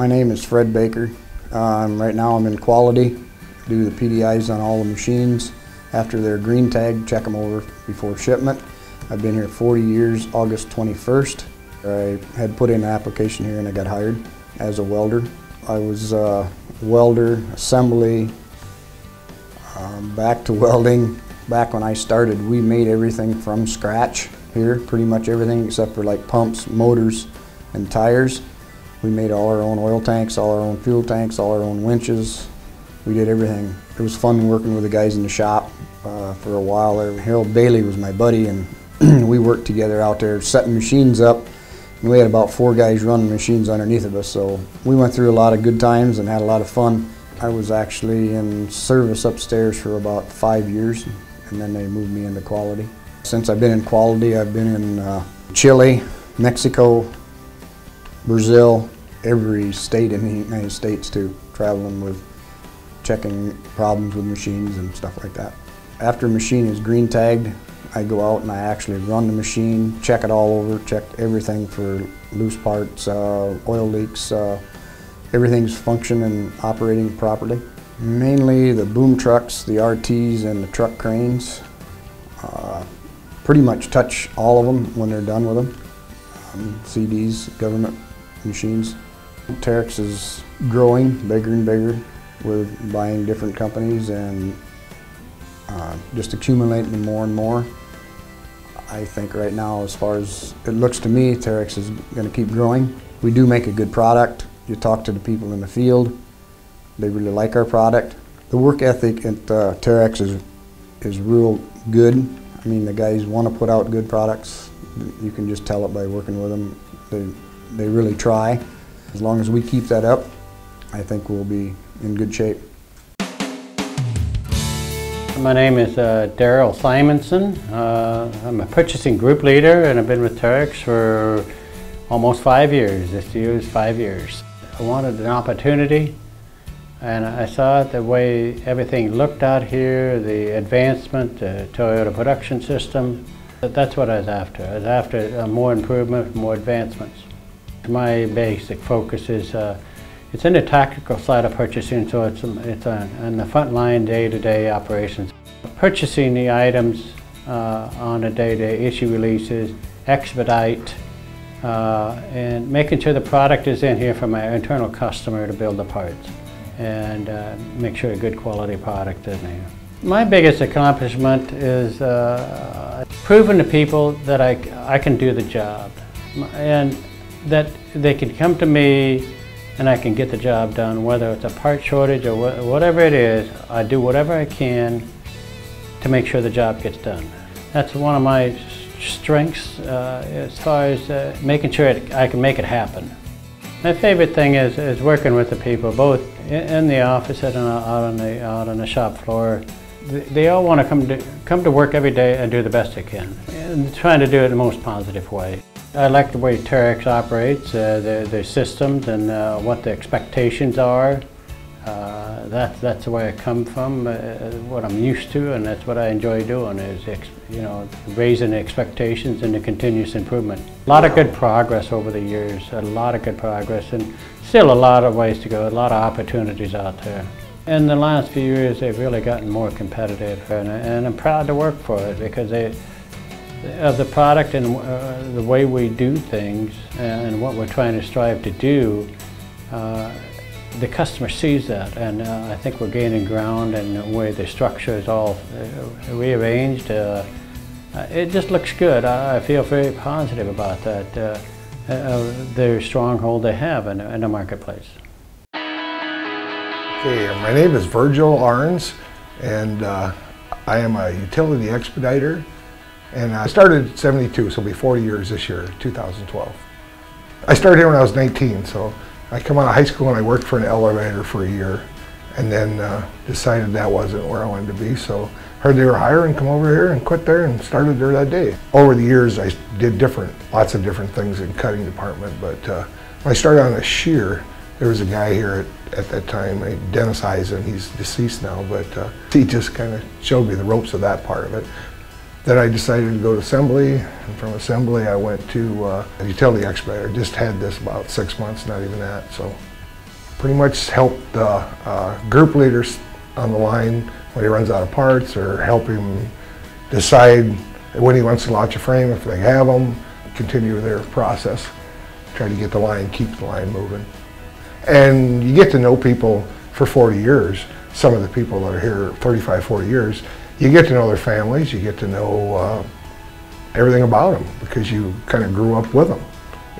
My name is Fred Baker. Right now I'm in quality, do the PDIs on all the machines. After they're green tagged, check them over before shipment. I've been here 40 years, August 21st. I had put in an application here and I got hired as a welder. I was a welder, assembly, back to welding. Back when I started, we made everything from scratch here, pretty much everything except for like pumps, motors, and tires. We made all our own oil tanks, all our own fuel tanks, all our own winches. We did everything. It was fun working with the guys in the shop for a while there. Harold Bailey was my buddy, and we worked together out there setting machines up. And we had about 4 guys running machines underneath of us, so we went through a lot of good times and had a lot of fun. I was actually in service upstairs for about 5 years, and then they moved me into quality. Since I've been in quality, I've been in Chile, Mexico, Brazil, every state in the United States too, traveling with checking problems with machines and stuff like that. After a machine is green tagged, I go out and I actually run the machine, check it all over, check everything for loose parts, oil leaks, everything's functioning and operating properly. Mainly the boom trucks, the RTs, and the truck cranes. Pretty much touch all of them when they're done with them. CDs, government machines. Terex is growing bigger and bigger with buying different companies and just accumulating more and more. I think right now, as far as it looks to me, Terex is going to keep growing. We do make a good product. You talk to the people in the field, they really like our product. The work ethic at Terex is real good. I mean, the guys want to put out good products. You can just tell it by working with them. They really try. As long as we keep that up, I think we'll be in good shape. My name is Darrell Simonson. I'm a purchasing group leader, and I've been with Terex for almost 5 years. This year is 5 years. I wanted an opportunity, and I saw the way everything looked out here, the advancement, the Toyota production system. That's what I was after. I was after more improvement, more advancements. My basic focus is it's in the tactical side of purchasing, so it's on the front line day-to-day operations. Purchasing the items on a day-to-day, issue releases, expedite, and making sure the product is in here for my internal customer to build the parts and make sure a good quality product is in here. My biggest accomplishment is proving to people that I can do the job and that they can come to me and I can get the job done, whether it's a part shortage or whatever it is. I do whatever I can to make sure the job gets done. That's one of my strengths as far as making sure I can make it happen. My favorite thing is working with the people, both in the office and out on the shop floor. They all want to come to work every day and do the best they can, and trying to do it in the most positive way. I like the way Terex operates, their systems, and what the expectations are. That's the way I come from, what I'm used to, and that's what I enjoy doing, is raising the expectations and the continuous improvement. A lot of good progress over the years, a lot of good progress, and still a lot of ways to go, a lot of opportunities out there. In the last few years, they've really gotten more competitive, and I'm proud to work for it because of the product and the way we do things and what we're trying to strive to do. The customer sees that, and I think we're gaining ground, and the way the structure is all rearranged, it just looks good. I feel very positive about that, the stronghold they have in the marketplace. Okay, my name is Virgil Arns, and I am a utility expediter, and I started in '72, so it'll be 40 years this year, 2012. I started here when I was 19, so I come out of high school and I worked for an elevator for a year, and then decided that wasn't where I wanted to be, so heard they were hiring, come over here and quit there and started there that day. Over the years I did lots of different things in cutting department, but when I started on a shear, there was a guy here at that time, Dennis Eisen, he's deceased now, but he just kind of showed me the ropes of that part of it. Then I decided to go to assembly, and from assembly I went to a utility expediter. Just had this about 6 months, not even that. So pretty much help the group leaders on the line when he runs out of parts, or help him decide when he wants to launch a frame, if they have them, continue their process, try to get the line, keep the line moving. And you get to know people for 40 years, some of the people that are here 35, 40 years, you get to know their families, you get to know everything about them because you kind of grew up with them.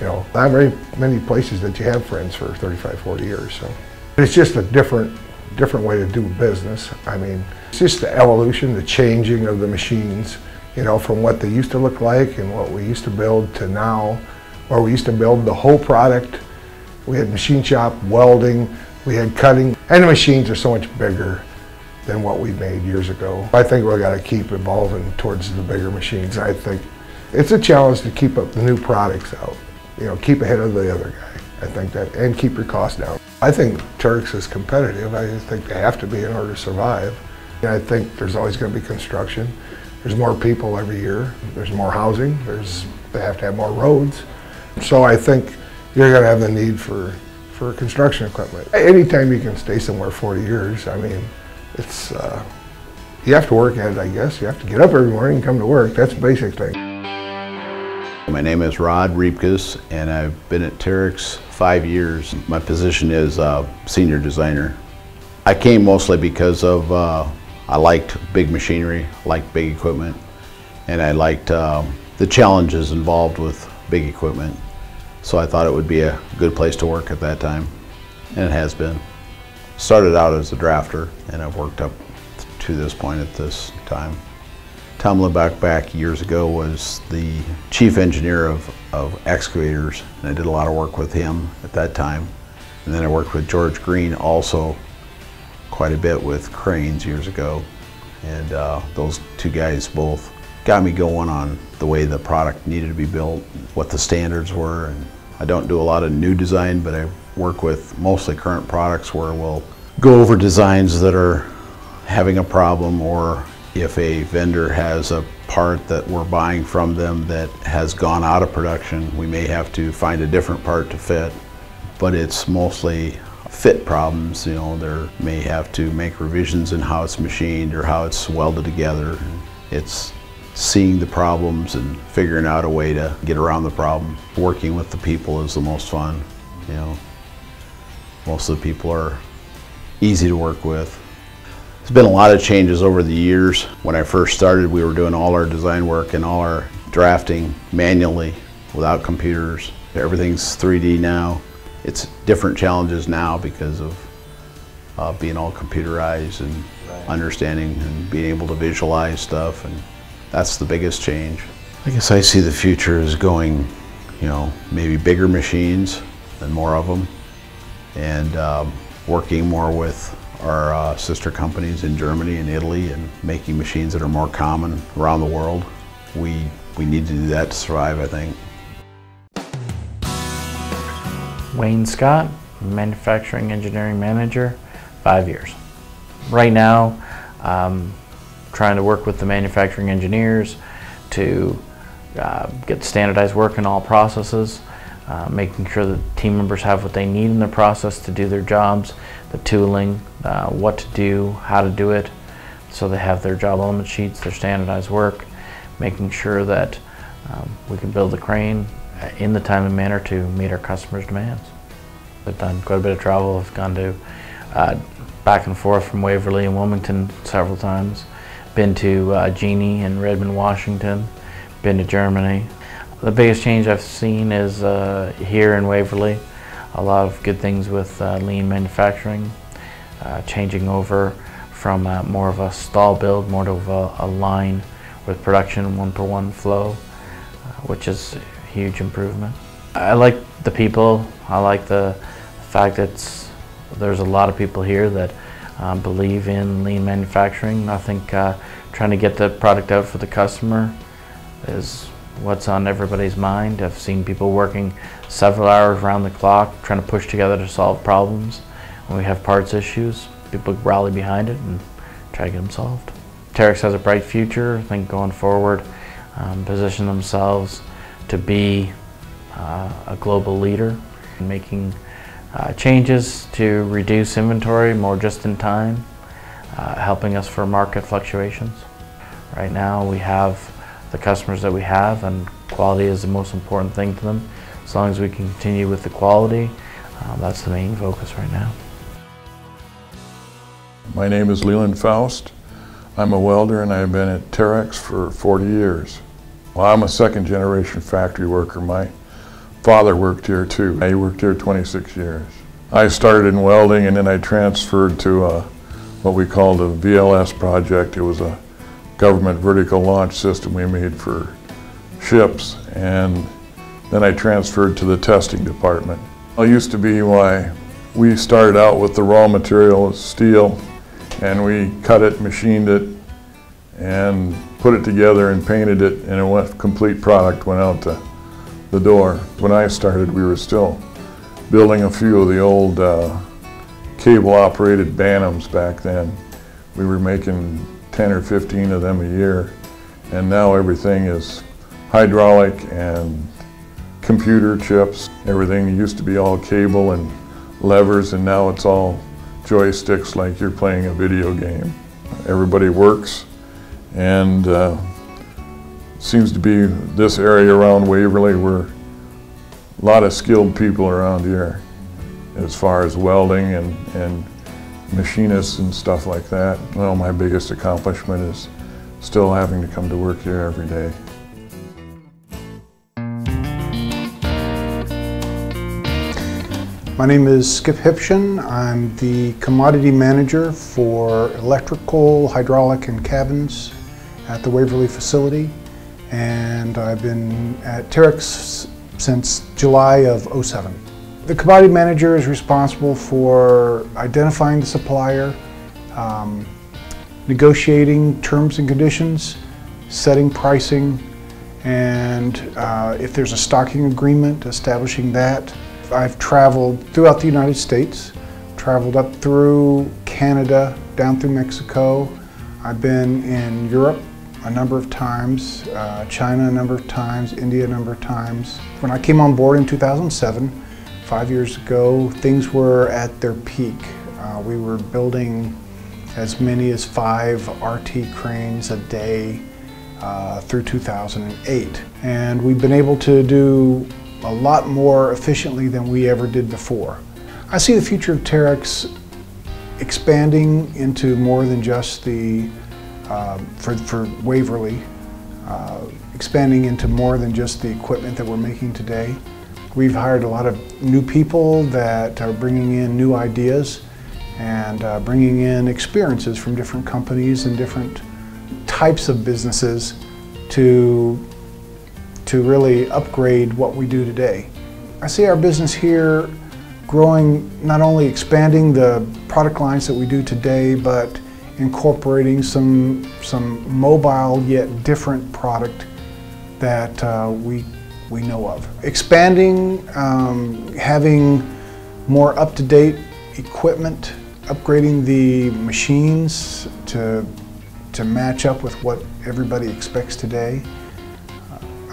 You know, not very many places that you have friends for 35, 40 years. So it's just a different way to do business. I mean, it's just the evolution, the changing of the machines, you know, from what they used to look like and what we used to build to now, where we used to build the whole product. We had machine shop, welding, we had cutting, and the machines are so much bigger than what we made years ago. I think we've got to keep evolving towards the bigger machines. I think it's a challenge to keep up the new products out. You know, keep ahead of the other guy. I think that, and keep your costs down. I think Terex is competitive. I think they have to be in order to survive. And I think there's always going to be construction. There's more people every year. There's more housing. They have to have more roads. So I think you're going to have the need for construction equipment. Anytime you can stay somewhere 40 years, I mean, it's, you have to work at it, I guess. You have to get up every morning and come to work. That's the basic thing. My name is Rod Riepkes, and I've been at Terex 5 years. My position is senior designer. I came mostly because of I liked big machinery, liked big equipment, and I liked the challenges involved with big equipment. So I thought it would be a good place to work at that time, and it has been. Started out as a drafter, and I've worked up to this point at this time. Tom Lebeck back years ago was the chief engineer of excavators, and I did a lot of work with him at that time. And then I worked with George Green also quite a bit with cranes years ago. And those two guys both got me going on the way the product needed to be built, what the standards were. And I don't do a lot of new design, but I work with mostly current products where we'll go over designs that are having a problem, or if a vendor has a part that we're buying from them that has gone out of production, we may have to find a different part to fit. But it's mostly fit problems. You know, they may have to make revisions in how it's machined or how it's welded together. It's seeing the problems and figuring out a way to get around the problem. Working with the people is the most fun. You know, most of the people are easy to work with. There's been a lot of changes over the years. When I first started, we were doing all our design work and all our drafting manually without computers. Everything's 3D now. It's different challenges now because of being all computerized and understanding and being able to visualize stuff, and that's the biggest change. I guess I see the future as going, you know, maybe bigger machines and more of them, and working more with our sister companies in Germany and Italy and making machines that are more common around the world. We need to do that to survive, I think. Wainscott, Manufacturing Engineering Manager, 5 years. Right now, trying to work with the manufacturing engineers to get standardized work in all processes, making sure that team members have what they need in their process to do their jobs, the tooling, what to do, how to do it, so they have their job element sheets, their standardized work, making sure that we can build the crane in the time and manner to meet our customers' demands. I've done quite a bit of travel. I've gone to back and forth from Waverly and Wilmington several times. Been to Genie in Redmond, Washington. Been to Germany. The biggest change I've seen is here in Waverly. A lot of good things with lean manufacturing, changing over from more of a stall build, more of a line with production, one-per-one flow, which is a huge improvement. I like the people. I like the fact that there's a lot of people here that believe in lean manufacturing. I think trying to get the product out for the customer is what's on everybody's mind. I've seen people working several hours around the clock trying to push together to solve problems. When we have parts issues, people rally behind it and try to get them solved. Terex has a bright future. I think going forward, position themselves to be a global leader in making changes to reduce inventory more just in time, helping us for market fluctuations. Right now we have the customers that we have, and quality is the most important thing to them. As long as we can continue with the quality, that's the main focus right now. My name is Leland Faust. I'm a welder and I've been at Terex for 40 years. Well, I'm a second generation factory worker. My father worked here too. He worked here 26 years. I started in welding and then I transferred to what we called a VLS project. It was a government vertical launch system we made for ships, and then I transferred to the testing department. It used to be why we started out with the raw material as steel, and we cut it, machined it, and put it together and painted it, and it went, complete product went out the door. When I started, we were still building a few of the old cable-operated Bantams back then. We were making 10 or 15 of them a year, and now everything is hydraulic and computer chips. Everything used to be all cable and levers, and now it's all joysticks like you're playing a video game. Everybody works, and seems to be this area around Waverly, we're a lot of skilled people around here as far as welding and machinists and stuff like that. Well, my biggest accomplishment is still having to come to work here every day. My name is Skip Hipshin. I'm the commodity manager for electrical, hydraulic, and cabins at the Waverly facility. And I've been at Terex since July of '07. The commodity manager is responsible for identifying the supplier, negotiating terms and conditions, setting pricing, and if there's a stocking agreement, establishing that. I've traveled throughout the United States, traveled up through Canada, down through Mexico. I've been in Europe a number of times, China a number of times, India a number of times. When I came on board in 2007, 5 years ago, things were at their peak. We were building as many as 5 RT cranes a day through 2008. And we've been able to do a lot more efficiently than we ever did before. I see the future of Terex expanding into more than just the, for Waverly, expanding into more than just the equipment that we're making today. We've hired a lot of new people that are bringing in new ideas and bringing in experiences from different companies and different types of businesses to really upgrade what we do today. I see our business here growing, not only expanding the product lines that we do today, but incorporating some mobile yet different product that we know of. Expanding, having more up-to-date equipment, upgrading the machines to match up with what everybody expects today.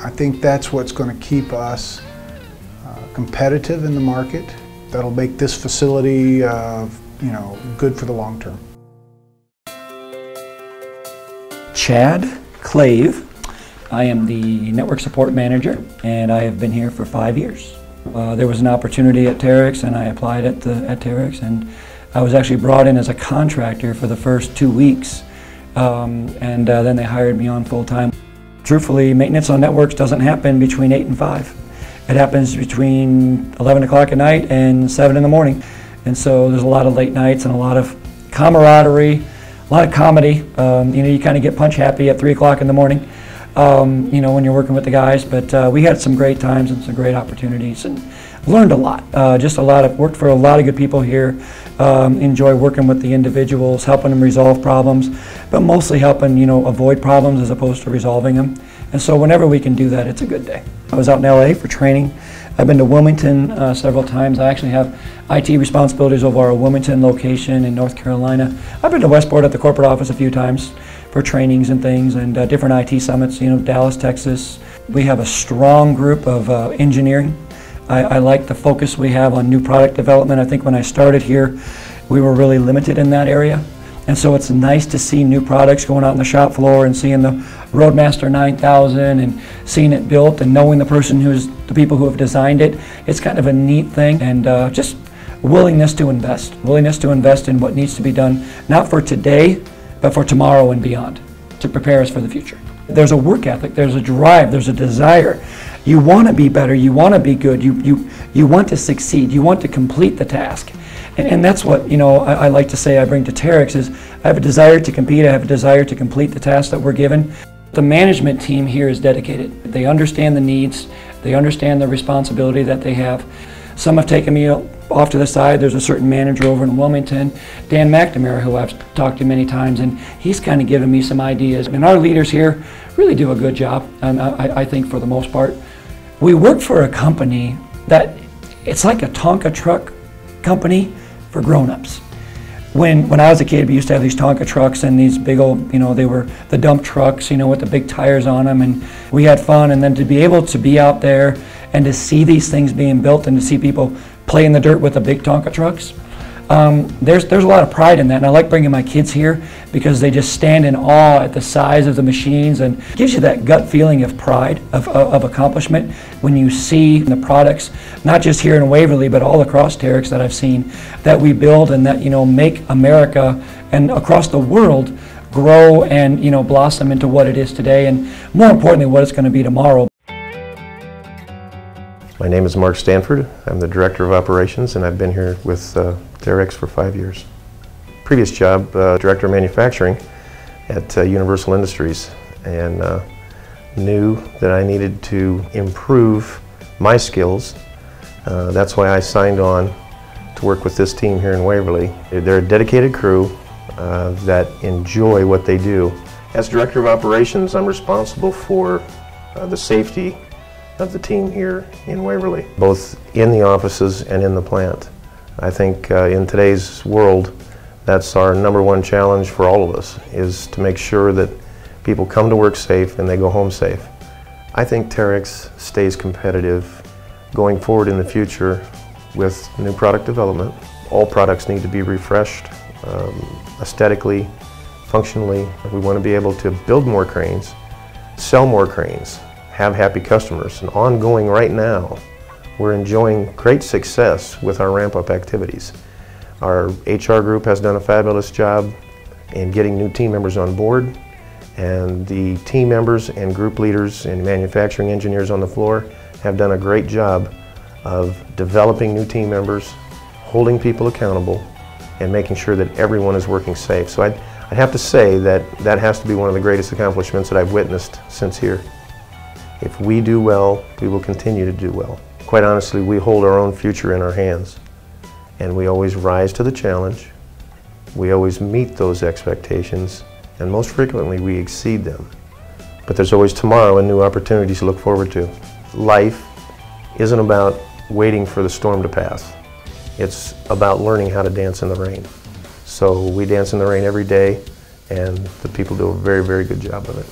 I think that's what's going to keep us competitive in the market. That'll make this facility, good for the long term. Chad Clave. I am the network support manager, and I have been here for 5 years. There was an opportunity at Terex, and I applied at Terex, and I was actually brought in as a contractor for the first 2 weeks, and then they hired me on full time. Truthfully, maintenance on networks doesn't happen between 8 and 5. It happens between 11 o'clock at night and 7 in the morning. And so there's a lot of late nights and a lot of camaraderie, a lot of comedy. You kind of get punch happy at 3 o'clock in the morning, when you're working with the guys. But we had some great times and some great opportunities and learned a lot. Worked for a lot of good people here. Enjoy working with the individuals, helping them resolve problems, but mostly helping, avoid problems as opposed to resolving them. And so whenever we can do that, it's a good day. I was out in LA for training. I've been to Wilmington several times. I actually have IT responsibilities over our Wilmington location in North Carolina. I've been to Westport at the corporate office a few times for trainings and things, and different IT summits, Dallas, Texas. We have a strong group of engineering I like the focus we have on new product development. I think when I started here, we were really limited in that area. And so it's nice to see new products going out on the shop floor and seeing the Roadmaster 9000 and seeing it built and knowing the people who have designed it. It's kind of a neat thing, and just willingness to invest in what needs to be done, not for today, but for tomorrow and beyond, to prepare us for the future. There's a work ethic, there's a drive, there's a desire. You want to be better, you want to be good, you want to succeed, you want to complete the task. And that's what, you know, I like to say I bring to Terex is I have a desire to compete, I have a desire to complete the task that we're given. The management team here is dedicated. They understand the needs, they understand the responsibility that they have. Some have taken me off to the side. There's a certain manager over in Wilmington, Dan McNamara, who I've talked to many times, and he's kind of given me some ideas. And our leaders here really do a good job, I think, for the most part. We work for a company that, it's like a Tonka truck company for grown-ups. When I was a kid, we used to have these Tonka trucks and these big old, you know, they were the dump trucks, you know, with the big tires on them, and we had fun. And then to be able to be out there and to see these things being built and to see people play in the dirt with the big Tonka trucks, there's a lot of pride in that. And I like bringing my kids here because they just stand in awe at the size of the machines, and it gives you that gut feeling of pride, of accomplishment when you see the products, not just here in Waverly, but all across Terex that I've seen, that we build and that, you know, make America and across the world grow and, you know, blossom into what it is today, and more importantly, what it's going to be tomorrow. My name is Mark Stanford. I'm the Director of Operations, and I've been here with Terex for 5 years. Previous job, Director of Manufacturing at Universal Industries, and knew that I needed to improve my skills. That's why I signed on to work with this team here in Waverly. They're a dedicated crew that enjoy what they do. As Director of Operations, I'm responsible for the safety of the team here in Waverly, both in the offices and in the plant. I think in today's world, that's our #1 challenge for all of us, is to make sure that people come to work safe and they go home safe. I think Terex stays competitive going forward in the future with new product development. All products need to be refreshed aesthetically, functionally. We want to be able to build more cranes, sell more cranes, have happy customers. And ongoing right now, we're enjoying great success with our ramp-up activities. Our HR group has done a fabulous job in getting new team members on board, and the team members and group leaders and manufacturing engineers on the floor have done a great job of developing new team members, holding people accountable, and making sure that everyone is working safe. So I'd have to say that that has to be one of the greatest accomplishments that I've witnessed since here. If we do well, we will continue to do well. Quite honestly, we hold our own future in our hands, and we always rise to the challenge. We always meet those expectations, and most frequently we exceed them. But there's always tomorrow and new opportunities to look forward to. Life isn't about waiting for the storm to pass. It's about learning how to dance in the rain. So we dance in the rain every day, and the people do a very, very good job of it.